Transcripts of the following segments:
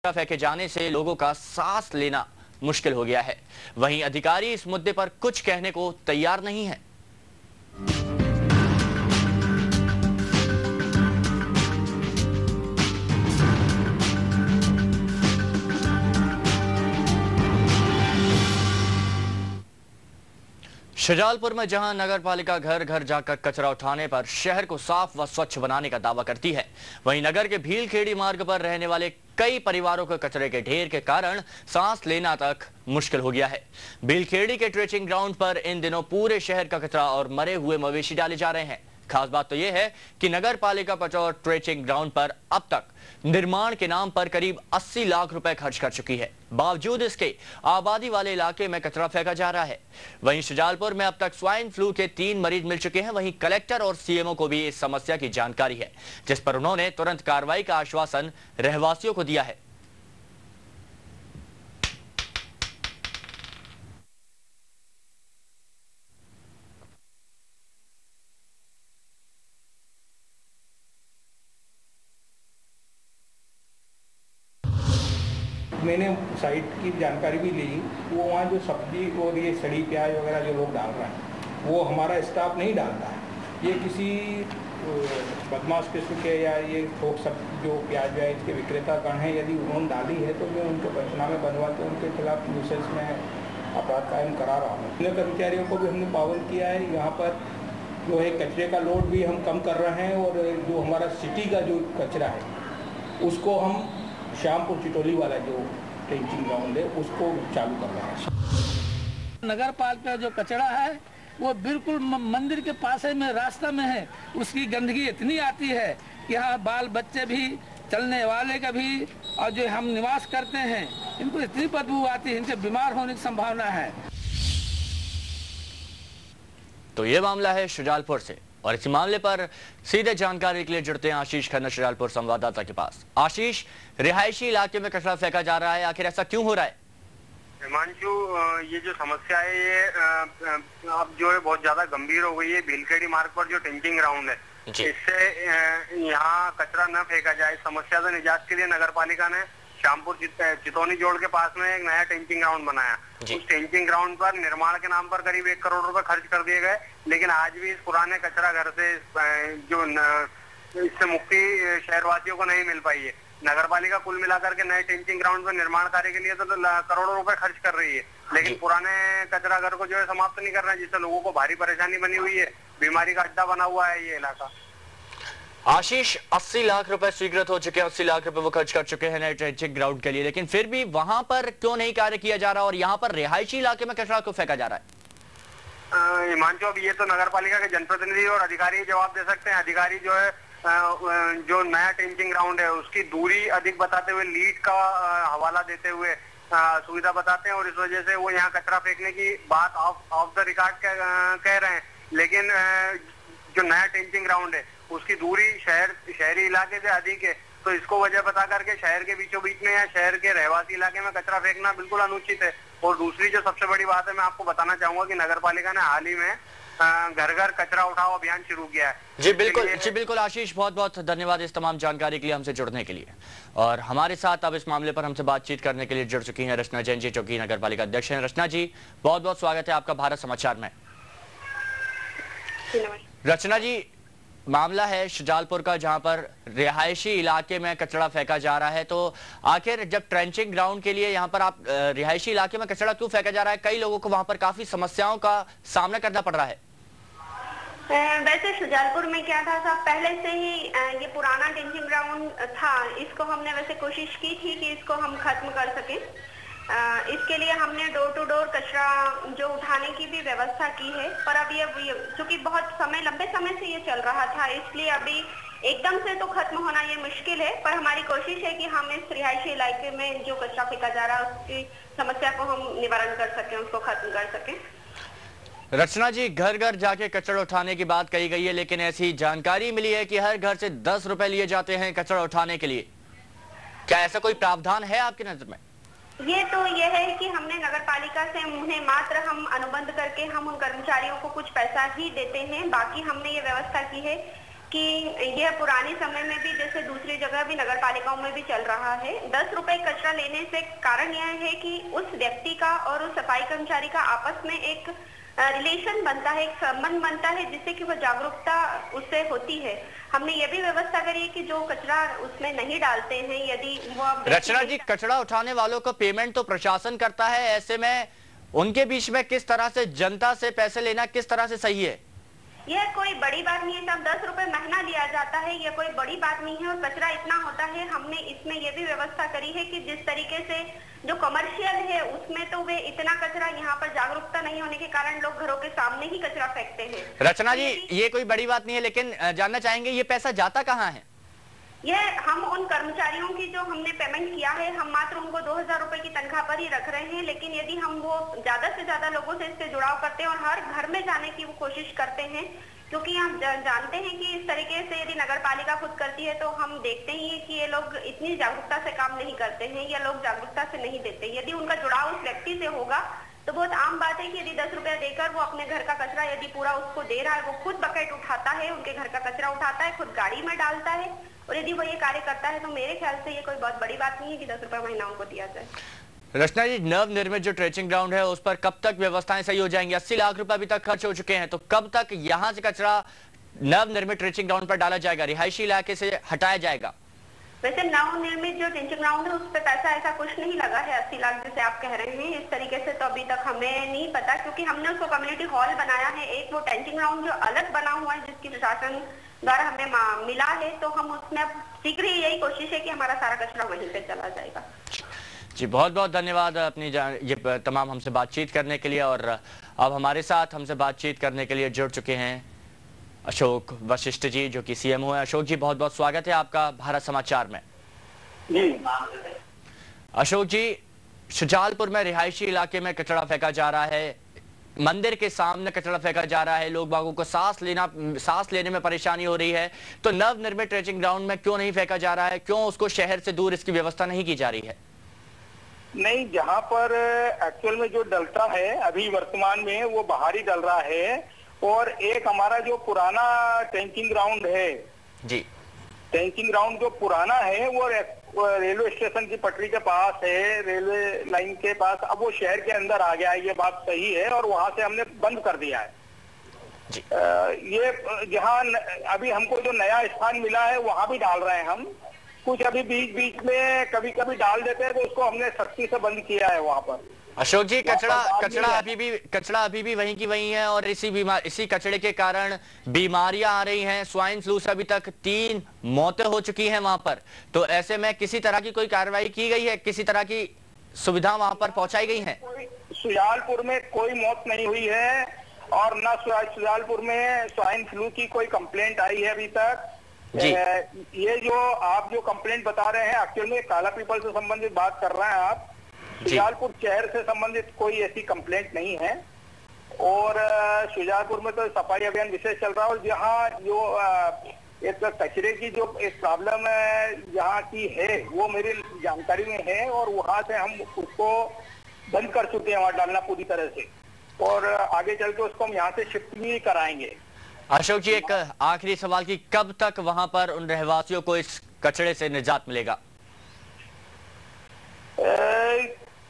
फेंके जाने से लोगों का सांस लेना मुश्किल हो गया है। वहीं अधिकारी इस मुद्दे पर कुछ कहने को तैयार नहीं है। शुजालपुर में जहां नगरपालिका घर घर जाकर कचरा उठाने पर शहर को साफ व स्वच्छ बनाने का दावा करती है, वहीं नगर के भीलखेड़ी मार्ग पर रहने वाले कई परिवारों को कचरे के ढेर के कारण सांस लेना तक मुश्किल हो गया है। भीलखेड़ी के ट्रेचिंग ग्राउंड पर इन दिनों पूरे शहर का कचरा और मरे हुए मवेशी डाले जा रहे हैं। खास बात तो यह है कि नगरपालिका पचौर ट्रेचिंग ग्राउंड पर अब तक निर्माण के नाम पर करीब 80 लाख रुपए खर्च कर चुकी है। बावजूद इसके आबादी वाले इलाके में कचरा फेंका जा रहा है। वहीं शुजालपुर में अब तक स्वाइन फ्लू के 3 मरीज मिल चुके हैं। वहीं कलेक्टर और सीएमओ को भी इस समस्या की जानकारी है, जिस पर उन्होंने तुरंत कार्रवाई का आश्वासन रहवासियों को दिया है। मैंने साइट की जानकारी भी ली, वो वहाँ जो सब्जी और ये सड़ी प्याज वगैरह जो लोग डाल रहे हैं वो हमारा स्टाफ नहीं डालता है। ये किसी बदमाश किस्म के या ये थोक सब जो प्याज व्याज के विक्रेता गण हैं, यदि उन्होंने डाली है तो मैं उनको पंचनामे बनवा के उनके खिलाफ न्यूसेंस में अपराध कायम करा रहा हूँ। अन्य कर्मचारियों को भी हमने पाबंद किया है। यहाँ पर जो है कचरे का लोड भी हम कम कर रहे हैं और जो हमारा सिटी का जो कचरा है उसको हम श्यामपुर चिटोली वाला जो ट्रेचिंग ग्राउंड है उसको चालू कर रहा है। नगर पालिका जो कचरा है वो बिल्कुल मंदिर के पास में रास्ता में है। उसकी गंदगी इतनी आती है कि यहाँ बाल बच्चे भी, चलने वाले का भी, और जो हम निवास करते हैं इनको इतनी बदबू आती है, इनसे बीमार होने की संभावना है। तो ये मामला है शुजालपुर से, और इस मामले पर सीधे जानकारी के लिए जुड़ते हैं आशीष खन्ना शुजालपुर संवाददाता के पास। आशीष, रिहायशी इलाके में कचरा फेंका जा रहा है, आखिर ऐसा क्यों हो रहा है? हिमांशु, ये जो समस्या है ये अब जो है बहुत ज्यादा गंभीर हो गई है। भीलखेड़ी मार्ग पर जो ट्रेचिंग ग्राउंड है, इससे यहाँ कचरा न फेंका जाए, समस्या से निजात के लिए नगरपालिका ने श्यामपुर चितौनी जोड़ के पास में एक नया ट्रेचिंग ग्राउंड बनाया। उस ट्रेचिंग ग्राउंड पर निर्माण के नाम पर करीब 1 करोड़ रुपए खर्च कर दिए गए, लेकिन आज भी इस पुराने कचरा घर से जो इससे मुक्ति शहरवासियों को नहीं मिल पाई है। नगरपालिका कुल मिलाकर के नए ट्रेचिंग ग्राउंड पर निर्माण कार्य के लिए तो करोड़ों रुपए खर्च कर रही है, लेकिन पुराने कचरा घर को जो है समाप्त नहीं कर रहा है, जिससे लोगों को भारी परेशानी बनी हुई है। बीमारी का अड्डा बना हुआ है ये इलाका। आशीष, 80 लाख रुपए स्वीकृत हो चुके हैं, 80 लाख रुपए वो खर्च कर चुके हैं नए ट्रेचिंग ग्राउंड के लिए, लेकिन फिर भी वहां पर क्यों नहीं कार्य किया जा रहा और यहाँ पर रिहायशी इलाके में कचरा क्यों फेंका जा रहा है? हिमांशु, अब ये तो नगरपालिका के जनप्रतिनिधि और अधिकारी जवाब दे सकते हैं। अधिकारी जो है जो नया ट्रेचिंग ग्राउंड है उसकी दूरी अधिक बताते हुए, लीड का हवाला देते हुए सुविधा बताते हैं, और इस वजह से वो यहाँ कचरा फेंकने की बात ऑफ द रिकॉर्ड कह रहे हैं। लेकिन जो नया ट्रेचिंग ग्राउंड है उसकी दूरी शहरी इलाके से अधिक है, तो इसको वजह बता करके शहर के बीचों बीच में या शहर के रहवासी इलाके में कचरा फेंकना बिल्कुल अनुचित है। और दूसरी जो सबसे बड़ी बात है, मैं आपको बताना चाहूंगा कि नगरपालिका ने हाल ही में घर घर कचरा उठाओ अभियान शुरू किया है। जी बिल्कुल आशीष, बहुत बहुत धन्यवाद इस तमाम जानकारी के लिए हमसे जुड़ने के लिए। और हमारे साथ अब इस मामले पर हमसे बातचीत करने के लिए जुड़ चुकी हैं रचना जैन जी, जो कि नगरपालिका अध्यक्ष हैं। रचना जी, बहुत बहुत स्वागत है आपका भारत समाचार में। रचना जी, मामला है शुजालपुर का जहां पर रिहायशी इलाके में कचरा फेंका जा रहा है, तो आखिर जब ट्रेंचिंग ग्राउंड के लिए यहां पर आप रिहायशी इलाके में कचरा क्यों फेंका जा रहा है? कई लोगों को वहां पर काफी समस्याओं का सामना करना पड़ रहा है। वैसे शुजालपुर में क्या था साहब, पहले से ही ये पुराना ट्रेंचिंग ग्राउंड था, इसको हमने वैसे कोशिश की थी कि इसको हम खत्म कर सकें। इसके लिए हमने डोर टू डोर कचरा जो उठाने की भी व्यवस्था की है, पर अब ये चूंकि बहुत लंबे समय से ये चल रहा था, इसलिए अभी एकदम से तो खत्म होना ये मुश्किल है। पर हमारी कोशिश है कि हम इस रिहायशी इलाके में जो कचरा फेंका जा रहा है उसकी समस्या को हम निवारण कर सकें, उसको खत्म कर सकें। रचना जी, घर घर जाके कचरा उठाने की बात कही गई है, लेकिन ऐसी जानकारी मिली है कि हर घर से 10 रुपए लिए जाते हैं कचरा उठाने के लिए। क्या ऐसा कोई प्रावधान है आपकी नजर में? ये है कि हमने नगरपालिका से उन्हें मात्र हम अनुबंध करके हम उन कर्मचारियों को कुछ पैसा ही देते हैं। बाकी हमने ये व्यवस्था की है कि यह पुराने समय में भी जैसे दूसरी जगह भी नगर पालिकाओं में भी चल रहा है। 10 रुपए कचरा लेने से कारण यह है कि उस व्यक्ति का और उस सफाई कर्मचारी का आपस में एक रिलेशन बनता है, एक संबंध बनता है, जिससे कि वो जागरूकता उससे होती है। हमने ये भी व्यवस्था करी है कि जो कचरा उसमें नहीं डालते हैं, यदि वो रचना जी, कचरा उठाने वालों को पेमेंट तो प्रशासन करता है, ऐसे में उनके बीच में किस तरह से जनता से पैसे लेना किस तरह से सही है? यह कोई बड़ी बात नहीं है साहब, 10 रुपए महीना लिया जाता है, यह कोई बड़ी बात नहीं है। और कचरा इतना होता है, हमने इसमें यह भी व्यवस्था करी है कि जिस तरीके से जो कमर्शियल है उसमें तो वे इतना कचरा, यहाँ पर जागरूकता नहीं होने के कारण लोग घरों के सामने ही कचरा फेंकते हैं। रचना जी, ये कोई बड़ी बात नहीं है, लेकिन जानना चाहेंगे ये पैसा जाता कहाँ है? यह हम उन कर्मचारियों की जो हमने पेमेंट किया है, हम मात्र उनको 2000 रुपए की तनख्वाह पर ही रख रहे हैं, लेकिन यदि हम वो ज्यादा से ज्यादा लोगों से इससे जुड़ाव करते हैं और हर घर में जाने की वो कोशिश करते हैं, क्योंकि हम जानते हैं कि इस तरीके से यदि नगर पालिका खुद करती है तो हम देखते ही कि ये लोग इतनी जागरूकता से काम नहीं करते हैं या लोग जागरूकता से नहीं देते। यदि उनका जुड़ाव उस व्यक्ति से होगा तो बहुत आम बात है कि यदि 10 रुपया देकर वो अपने घर का कचरा यदि पूरा उसको दे रहा है, वो खुद बकेट उठाता है, उनके घर का कचरा उठाता है, खुद गाड़ी में डालता है, और यदि वो ये कार्य करता है तो मेरे ख्याल से ये कोई बहुत बड़ी बात नहीं है कि 10 रुपया महीना उनको दिया जाए। रचना जी, नव निर्मित जो ट्रेचिंग ग्राउंड है उस पर कब तक व्यवस्थाएं सही हो जाएंगी? 80 लाख रुपए अभी तक खर्च हो चुके हैं, तो कब तक यहाँ से कचरा नव निर्मित ट्रेचिंग ग्राउंड पर डाला जाएगा, रिहायशी इलाके से हटाया जाएगा? वैसे नवनिर्मित जो टेंचिंग ग्राउंड है उस पर पैसा ऐसा कुछ नहीं लगा है 80 लाख जैसे आप कह रहे हैं। इस तरीके से तो अभी तक हमें नहीं पता, क्योंकि हमने उसको कम्युनिटी हॉल बनाया है, एक वो टेंचिंग ग्राउंड जो अलग बना हुआ है जिसकी प्रशासन द्वारा हमें मिला है, तो हम उसमें शीघ्र ही यही कोशिश है कि हमारा सारा कचरा वहीं पे चला जाएगा। जी, बहुत बहुत धन्यवाद अपनी ये तमाम हमसे बातचीत करने के लिए। और अब हमारे साथ हमसे बातचीत करने के लिए जुड़ चुके हैं अशोक वशिष्ठ जी, जो कि सीएमओ है। अशोक जी, बहुत बहुत स्वागत है आपका भारत समाचार में। जी अशोक जी, शुजालपुर में रिहायशी इलाके में कचरा फेंका जा रहा है, मंदिर के सामने कचरा फेंका जा रहा है, लोग बागों को सांस लेने में परेशानी हो रही है, तो नव निर्मित ट्रेचिंग ग्राउंड में क्यों नहीं फेंका जा रहा है? क्यों उसको शहर से दूर इसकी व्यवस्था नहीं की जा रही है? नहीं, जहाँ पर एक्चुअल में जो डलता है अभी वर्तमान में वो बाहर ही डल रहा है। और एक हमारा जो पुराना टेंचिंग ग्राउंड है, जी, टेंचिंग ग्राउंड जो पुराना है वो रेलवे स्टेशन की पटरी के पास है, रेलवे लाइन के पास। अब वो शहर के अंदर आ गया है, ये बात सही है, और वहां से हमने बंद कर दिया है जी। ये जहाँ अभी हमको जो नया स्थान मिला है वहां भी डाल रहे हैं हम। कुछ अभी बीच बीच में कभी कभी डाल देते हैं, तो उसको हमने सख्ती से बंद किया है वहां पर। अशोक जी, कचरा अभी भी वहीं की वहीं है, और इसी कचरे के कारण बीमारियां आ रही हैं। स्वाइन फ्लू से अभी तक 3 मौतें हो चुकी हैं वहां पर। तो ऐसे में किसी तरह की कोई कार्रवाई की गई है, किसी तरह की सुविधा वहां पर पहुंचाई गई है? शुजालपुर में कोई मौत नहीं हुई है, और न शुजालपुर में स्वाइन फ्लू की कोई कंप्लेंट आई है अभी तक। ये जो आप जो कंप्लेंट बता रहे हैं, एक्चुअल में काला पीपल से संबंधित बात कर रहे हैं आप। शुजालपुर शहर से संबंधित कोई ऐसी कंप्लेंट नहीं है, और शुजालपुर में तो सफाई अभियान विशेष चल रहा है। और जहाँ जो एक कचरे की जो एक प्रॉब्लम जहाँ की है वो मेरी जानकारी में है, और वहां से हम उसको बंद कर चुके हैं, वहां डालना पूरी तरह से, और आगे चल के उसको हम यहाँ से शिफ्ट भी कराएंगे। अशोक जी, एक आखिरी सवाल की कब तक वहां पर उन रहवासियों को इस कचरे से निजात मिलेगा?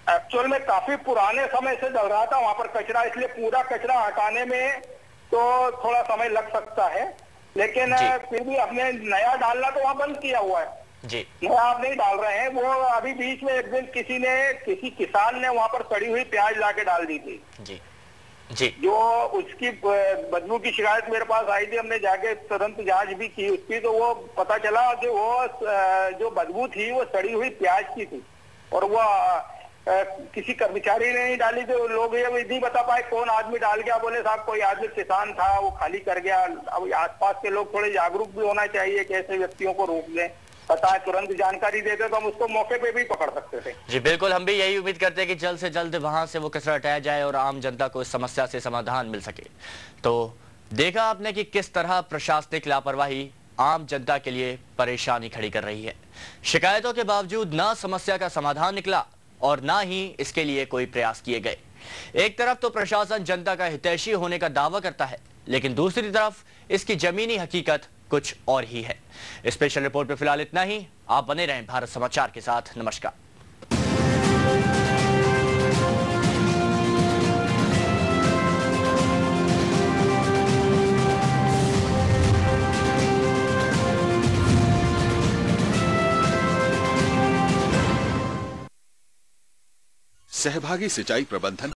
एक्चुअल में काफी पुराने समय से डल रहा था वहां पर कचरा, इसलिए पूरा कचरा हटाने में तो थोड़ा समय लग सकता है, लेकिन फिर भी हमने नया डालना तो वहां बंद किया हुआ है जी। नया आप नहीं डाल रहे हैं। वो अभी बीच में एक दिन किसी किसान ने वहां पर सड़ी हुई प्याज लाके डाल दी थी जी जी, जो उसकी बदबू की शिकायत मेरे पास आई थी। हमने जाके तुरंत जांच भी की उसकी, तो वो पता चला कि वो जो बदबू थी वो सड़ी हुई प्याज की थी, और वो किसी कर्मचारी ने नहीं डाली थी। लोग ये नहीं बता पाए कौन आदमी डाल गया, बोले साहब कोई आदमी किसान था वो खाली कर गया। अब आसपास के लोग थोड़े जागरूक भी होना चाहिए कि ऐसे व्यक्तियों को रोक लें, पता है तुरंत जानकारी देते तो हम उसको मौके पे भी पकड़ सकते थे। जी बिल्कुल, हम भी यही उम्मीद करते हैं कि जल्द से जल्द वहां से वो कचरा हटाया जाए और आम जनता को इस समस्या से समाधान मिल सके। तो देखा आपने कि किस तरह प्रशासनिक लापरवाही आम जनता के लिए परेशानी खड़ी कर रही है। शिकायतों के बावजूद ना समस्या का समाधान निकला और ना ही इसके लिए कोई प्रयास किए गए। एक तरफ तो प्रशासन जनता का हितैषी होने का दावा करता है, लेकिन दूसरी तरफ इसकी जमीनी हकीकत कुछ और ही है। स्पेशल रिपोर्ट पे फिलहाल इतना ही। आप बने रहें भारत समाचार के साथ। नमस्कार। सहभागी सिंचाई प्रबंधन